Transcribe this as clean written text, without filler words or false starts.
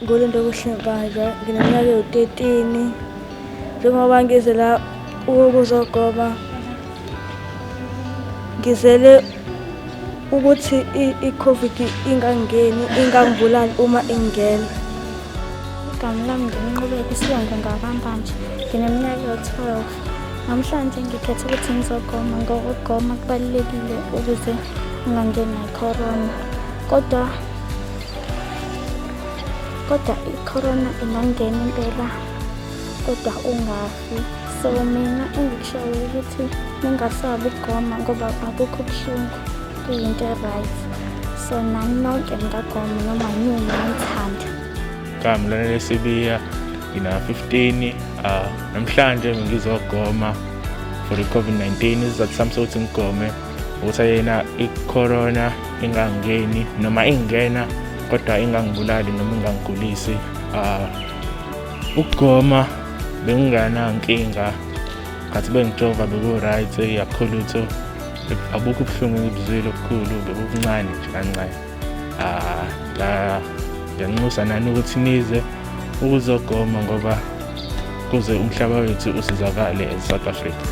Ngolento Kuhlimpandla, ngineminyaka ewu-13. Njengoba ngize la ukuzogoma, ngizele ukuthi i-COVID ingangeni, ingangibulali uma ingena. Igama lami nginqubeka Isibongo Ngabambanje, ngineminyaka ewu-12. Namhlanje ngikhethe ukuthi ngizogoma ngoba ukugoma kubalulekile ukuze ungangenwa i-corona. Kodwa i-corona ingangena impela, kodwa ungafi. So mina engikushayo ukuthi ningasabi ukugoma ngoba akukho buhlungu, kuyinto e-right. So nani nonke ningagoma noma yini enithanda. Igama lami Lesibiya, ngina-15. Namhlanje ngizogoma for i-COVID-19. Isizathu sami sokuthi ngigome ukuthi yena i-corona ingangeni noma ingena kodwa ingangibulali noma ingangigulisi. Ukugoma benginganankinga, ngathi bengijova beku-right, akukho lutho, abukho ubuhlungu engibuzwile obukhulu, bebubuncane nje kancane. Ngiyanxusa nani ukuthi nize ukuzogoma ngoba kuze umhlaba wethu usizakale e-South Africa.